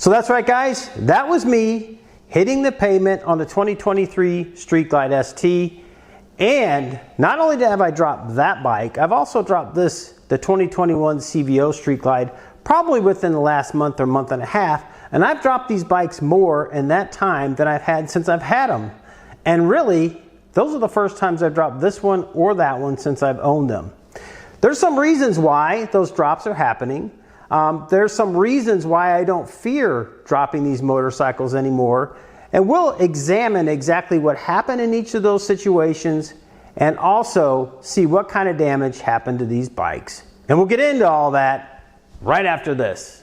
So that's right, guys, that was me hitting the pavement on the 2023 Street Glide ST. And not only have I dropped that bike, I've also dropped this, the 2021 CVO Street Glide, probably within the last month or month and a half. And I've dropped these bikes more in that time than I've had since I've had them. And really, those are the first times I've dropped this one or that one since I've owned them. There's some reasons why those drops are happening. There's some reasons why I don't fear dropping these motorcycles anymore. And we'll examine exactly what happened in each of those situations and also see what kind of damage happened to these bikes. And we'll get into all that right after this.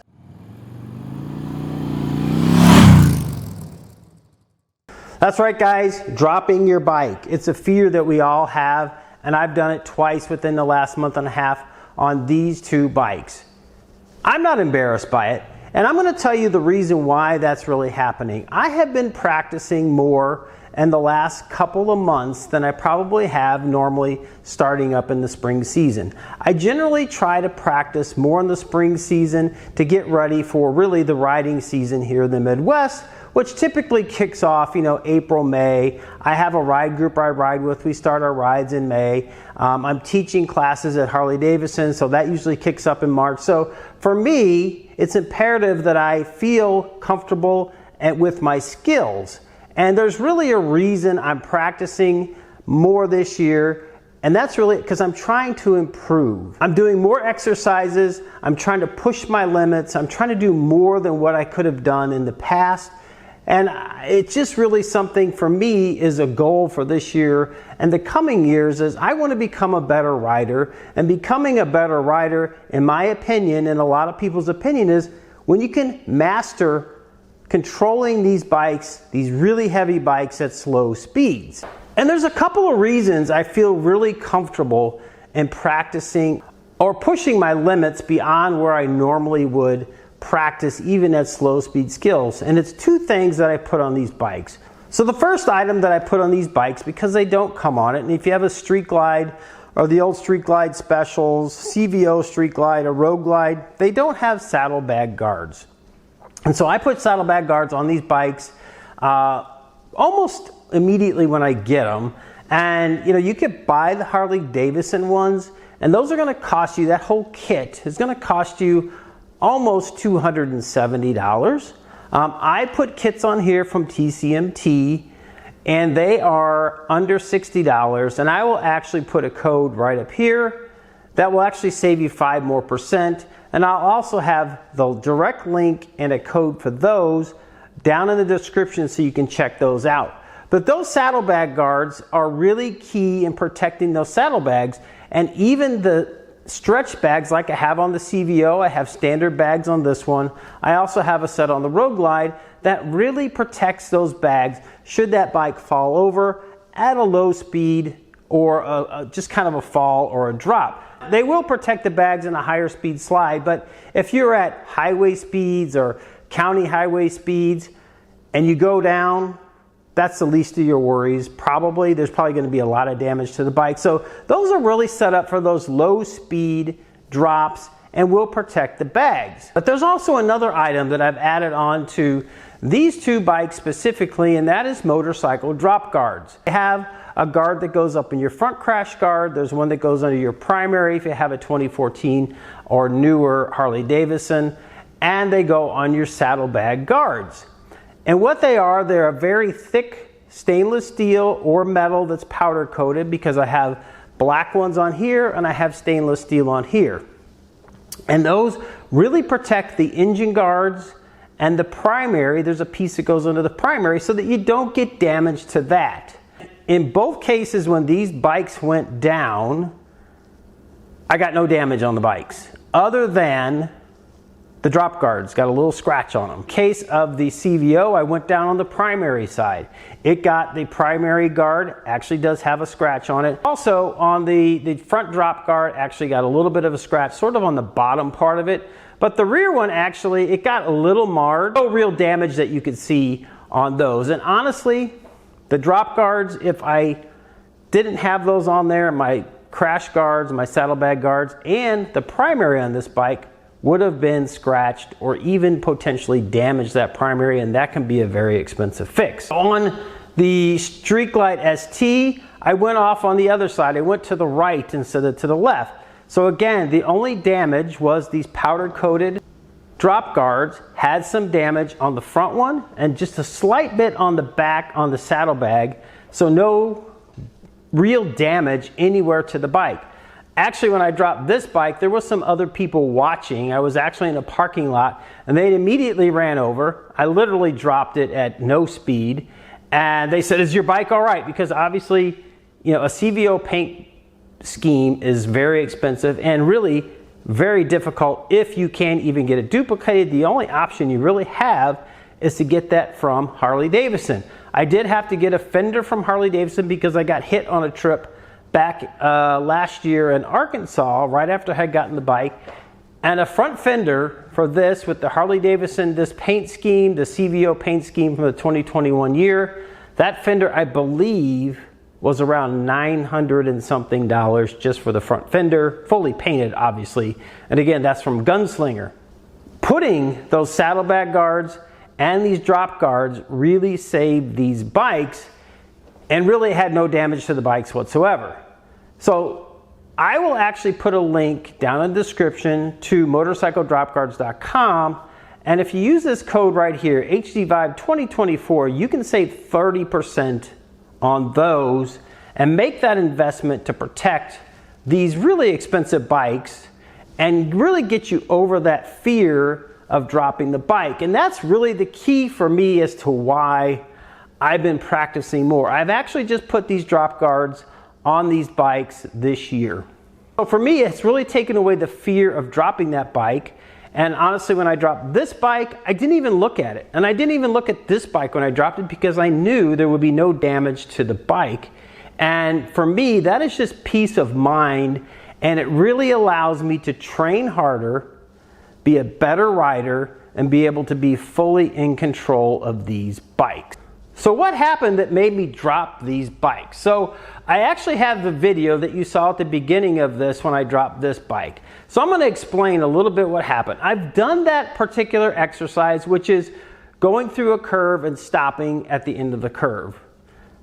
That's right, guys, dropping your bike. It's a fear that we all have, and I've done it twice within the last month and a half on these two bikes. I'm not embarrassed by it, and I'm going to tell you the reason why that's really happening. I have been practicing more in the last couple of months than I probably have normally starting up in the spring season. I generally try to practice more in the spring season to get ready for really the riding season here in the Midwest, which typically kicks off, April, May. I have a ride group I ride with. We start our rides in May. I'm teaching classes at Harley Davidson, so that usually kicks up in March. So for me, it's imperative that I feel comfortable with my skills. And there's really a reason I'm practicing more this year, and that's really because I'm trying to improve. I'm doing more exercises. I'm trying to push my limits. I'm trying to do more than what I could have done in the past. And it's just really something for me is a goal for this year and the coming years is I want to become a better rider. And becoming a better rider, in my opinion, and a lot of people's opinion, is when you can master controlling these bikes, these really heavy bikes at slow speeds. And there's a couple of reasons I feel really comfortable in practicing or pushing my limits beyond where I normally would practice even at slow speed skills. And it's two things that I put on these bikes. So the first item that I put on these bikes, because they don't come on it, and if you have a Street Glide or the old Street Glide Specials, CVO Street Glide, or Road Glide, they don't have saddlebag guards. And so I put saddlebag guards on these bikes almost immediately when I get them. And you could buy the Harley Davidson ones, and those are going to cost you, that whole kit is going to cost you almost $270. I put kits on here from TCMT, and they are under $60, and I will actually put a code right up here that will actually save you 5% more. And I'll also have the direct link and a code for those down in the description so you can check those out. But those saddlebag guards are really key in protecting those saddlebags, and even the stretch bags like I have on the CVO. I have standard bags on this one. I also have a set on the Road Glide that really protects those bags should that bike fall over at a low speed or just kind of a fall or a drop. They will protect the bags in a higher speed slide, but if you're at highway speeds or county highway speeds and you go down, that's the least of your worries. There's probably going to be a lot of damage to the bike. So those are really set up for those low speed drops and will protect the bags. But there's also another item that I've added on to these two bikes specifically, and that is motorcycle drop guards. They have a guard that goes up in your front crash guard. There's one that goes under your primary if you have a 2014 or newer Harley Davidson, and they go on your saddlebag guards. And what they are, they're a very thick stainless steel or metal that's powder coated, because I have black ones on here and I have stainless steel on here. And those really protect the engine guards and the primary. There's a piece that goes under the primary so that you don't get damage to that. In both cases, when these bikes went down, I got no damage on the bikes other than the drop guards got a little scratch on them. In case of the CVO, I went down on the primary side. It got the primary guard, actually does have a scratch on it. Also on the front drop guard, actually got a little bit of a scratch, sort of on the bottom part of it. But the rear one, actually, it got a little marred. No real damage that you could see on those. And honestly, the drop guards, if I didn't have those on there, my crash guards, my saddlebag guards, and the primary on this bike would have been scratched or even potentially damaged that primary, and that can be a very expensive fix. On the Street Glide ST, I went off on the other side. I went to the right instead of to the left. So again, the only damage was these powder coated drop guards had some damage on the front one and just a slight bit on the back on the saddlebag. So no real damage anywhere to the bike. Actually, when I dropped this bike, there was some other people watching. I was actually in a parking lot and they immediately ran over. I literally dropped it at no speed and they said, "Is your bike all right?" Because obviously, you know, a CVO paint scheme is very expensive and really very difficult if you can't even get it duplicated. The only option you really have is to get that from Harley Davidson. I did have to get a fender from Harley Davidson because I got hit on a trip back last year in Arkansas right after I had gotten the bike, and a front fender for this with the Harley Davidson, this paint scheme, the CVO paint scheme from the 2021 year. That fender, I believe, was around $900 and something just for the front fender, fully painted obviously. And again, that's from Gunslinger. Putting those saddlebag guards and these drop guards really saved these bikes and really had no damage to the bikes whatsoever. So I will actually put a link down in the description to motorcycledropguards.com, and if you use this code right here, HDVibe2024, you can save 30% on those and make that investment to protect these really expensive bikes and really get you over that fear of dropping the bike. And that's really the key for me as to why I've been practicing more. I've actually just put these drop guards on these bikes this year. So for me, it's really taken away the fear of dropping that bike. And honestly, when I dropped this bike, I didn't even look at it. And I didn't even look at this bike when I dropped it because I knew there would be no damage to the bike. And for me, that is just peace of mind. And it really allows me to train harder, be a better rider, and be able to be fully in control of these bikes. So what happened that made me drop these bikes? So I actually have the video that you saw at the beginning of this when I dropped this bike. So I'm going to explain a little bit what happened. I've done that particular exercise, which is going through a curve and stopping at the end of the curve.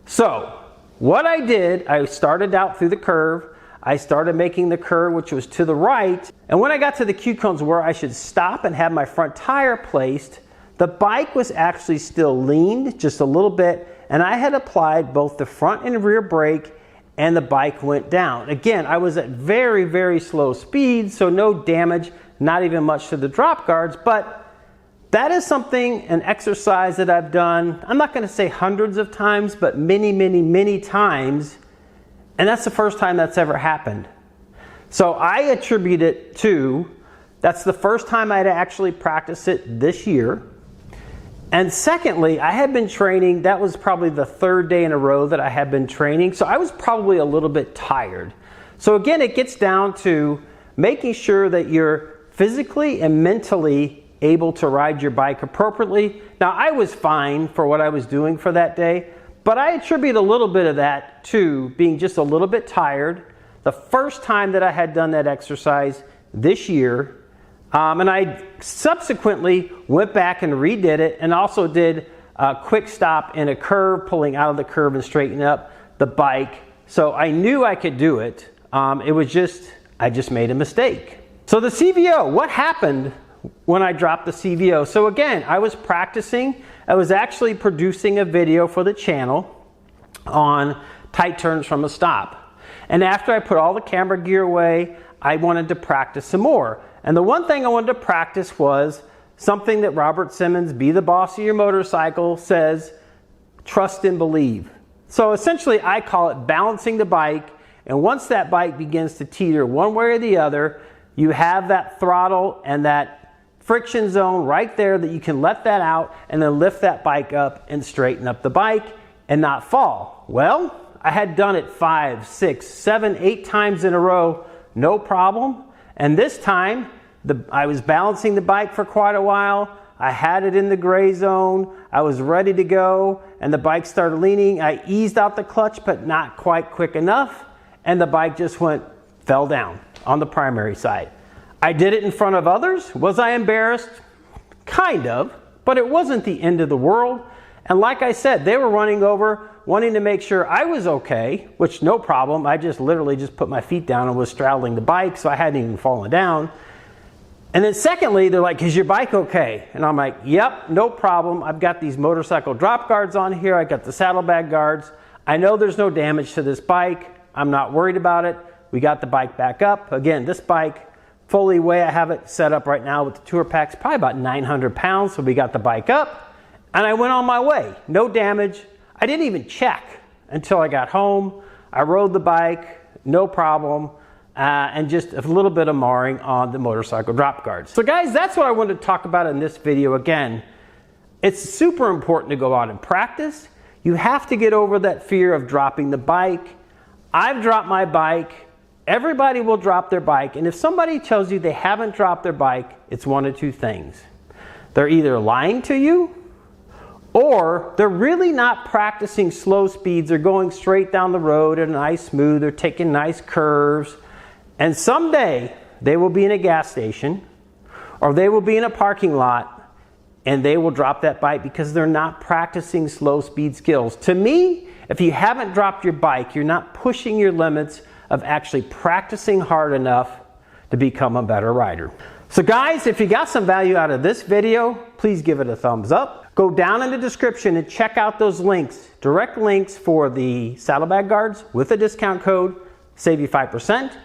So what I did, I started out through the curve. I started making the curve, which was to the right. And when I got to the Q-cones where I should stop and have my front tire placed, the bike was actually still leaned just a little bit, and I had applied both the front and rear brake, and the bike went down. Again, I was at very, very slow speed, so no damage, not even much to the drop guards, but that is something, an exercise that I've done, I'm not gonna say hundreds of times, but many, many, many times, and that's the first time that's ever happened. So I attribute it to, that's the first time I'd actually practiced it this year. And secondly, I had been training, that was probably the third day in a row that I had been training, so I was probably a little bit tired. So again, it gets down to making sure that you're physically and mentally able to ride your bike appropriately. Now, I was fine for what I was doing for that day, but I attribute a little bit of that to being just a little bit tired. The first time that I had done that exercise this year, and I subsequently went back and redid it and also did a quick stop in a curve, pulling out of the curve and straightening up the bike. So I knew I could do it. It was just, I just made a mistake. So the CVO, what happened when I dropped the CVO? So again, I was practicing. I was actually producing a video for the channel on tight turns from a stop. And after I put all the camera gear away, I wanted to practice some more. And the one thing I wanted to practice was something that Robert Simmons, Be the Boss of Your Motorcycle, says, trust and believe. So essentially I call it balancing the bike, and once that bike begins to teeter one way or the other, you have that throttle and that friction zone right there that you can let that out and then lift that bike up and straighten up the bike and not fall. Well, I had done it 5, 6, 7, 8 times in a row, no problem. And this time, I was balancing the bike for quite a while. I had it in the gray zone. I was ready to go, and the bike started leaning. I eased out the clutch, but not quite quick enough, and the bike just fell down on the primary side. I did it in front of others. Was I embarrassed? Kind of, but it wasn't the end of the world. And like I said, they were running over, wanting to make sure I was okay, which no problem. I just literally just put my feet down and was straddling the bike, so I hadn't even fallen down. And then secondly, they're like, is your bike okay? And I'm like, yep, no problem. I've got these motorcycle drop guards on here. I got the saddlebag guards. I know there's no damage to this bike. I'm not worried about it. We got the bike back up. Again, this bike, fully way I have it set up right now with the tour packs, probably about 900 pounds. So we got the bike up and I went on my way. No damage. I didn't even check until I got home. I rode the bike, no problem. And just a little bit of marring on the motorcycle drop guards. So guys, that's what I wanted to talk about in this video. Again, it's super important to go out and practice. You have to get over that fear of dropping the bike. I've dropped my bike. Everybody will drop their bike. And if somebody tells you they haven't dropped their bike, it's one of two things. They're either lying to you, or they're really not practicing slow speeds. They're going straight down the road at a nice smooth. They're taking nice curves. And someday they will be in a gas station or they will be in a parking lot and they will drop that bike because they're not practicing slow speed skills. To me, if you haven't dropped your bike, you're not pushing your limits of actually practicing hard enough to become a better rider. So guys, if you got some value out of this video, please give it a thumbs up. Go down in the description and check out those links, direct links for the saddlebag guards with a discount code, save you 5%.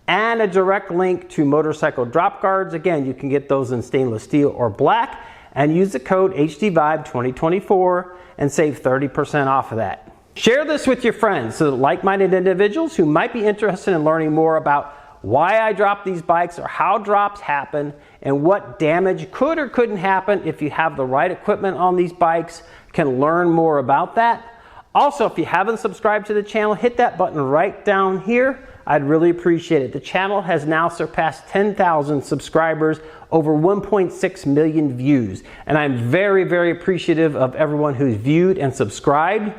And a direct link to motorcycle drop guards. Again, you can get those in stainless steel or black and use the code HDVIBE2024 and save 30% off of that. Share this with your friends so that like-minded individuals who might be interested in learning more about why I drop these bikes or how drops happen and what damage could or couldn't happen if you have the right equipment on these bikes can learn more about that. Also, if you haven't subscribed to the channel, hit that button right down here. I'd really appreciate it. The channel has now surpassed 10,000 subscribers, over 1.6 million views. And I'm very, very appreciative of everyone who's viewed and subscribed.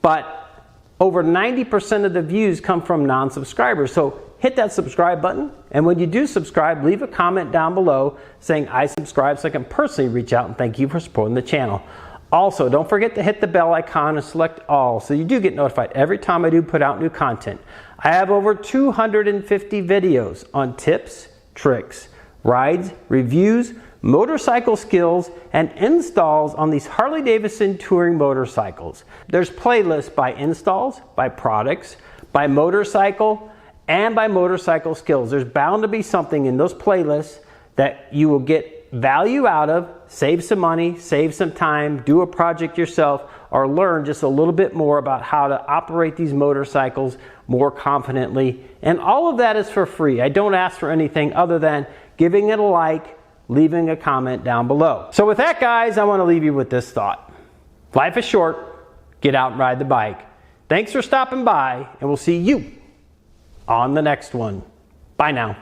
But over 90% of the views come from non-subscribers. So hit that subscribe button. And when you do subscribe, leave a comment down below saying I subscribe so I can personally reach out and thank you for supporting the channel. Also, don't forget to hit the bell icon and select all so you do get notified every time I do put out new content. I have over 250 videos on tips, tricks, rides, reviews, motorcycle skills, and installs on these Harley Davidson touring motorcycles. There's playlists by installs, by products, by motorcycle, and by motorcycle skills. There's bound to be something in those playlists that you will get value out of, save some money, save some time, do a project yourself, or learn just a little bit more about how to operate these motorcycles more confidently. And all of that is for free. I don't ask for anything other than giving it a like, leaving a comment down below. So with that, guys, I want to leave you with this thought. Life is short. Get out and ride the bike. Thanks for stopping by, and we'll see you on the next one. Bye now.